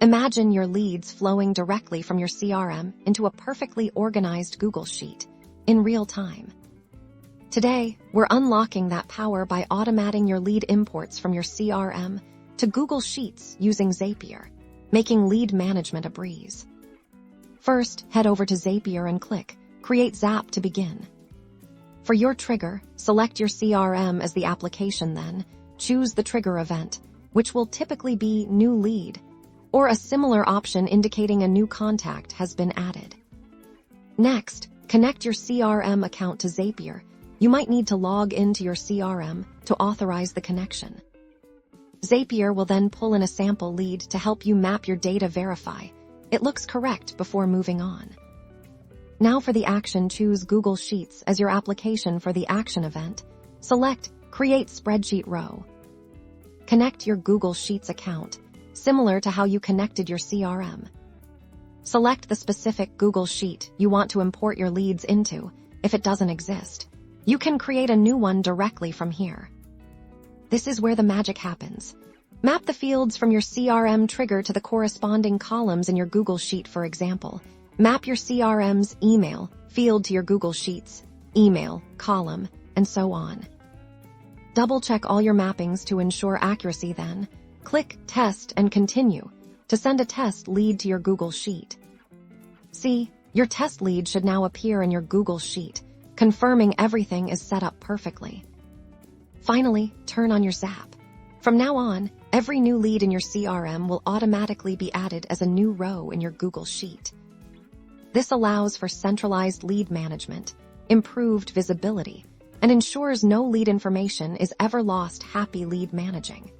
Imagine your leads flowing directly from your CRM into a perfectly organized Google Sheet in real time. Today, we're unlocking that power by automating your lead imports from your CRM to Google Sheets using Zapier, making lead management a breeze. First, head over to Zapier and click Create Zap to begin. For your trigger, select your CRM as the application, then choose the trigger event, which will typically be New Lead, or a similar option indicating a new contact has been added. Next, connect your CRM account to Zapier. You might need to log into your CRM to authorize the connection. Zapier will then pull in a sample lead to help you map your data, verify it looks correct before moving on. Now for the action, choose Google Sheets as your application for the action event. Select Create Spreadsheet Row. Connect your Google Sheets account, similar to how you connected your CRM. Select the specific Google Sheet you want to import your leads into. If it doesn't exist, you can create a new one directly from here. This is where the magic happens. Map the fields from your CRM trigger to the corresponding columns in your Google Sheet. For example, map your CRM's email field to your Google Sheets email column, and so on. Double-check all your mappings to ensure accuracy, then click Test and Continue to send a test lead to your Google Sheet. See, your test lead should now appear in your Google Sheet, confirming everything is set up perfectly. Finally, turn on your Zap. From now on, every new lead in your CRM will automatically be added as a new row in your Google Sheet. This allows for centralized lead management, improved visibility, and ensures no lead information is ever lost. Happy lead managing.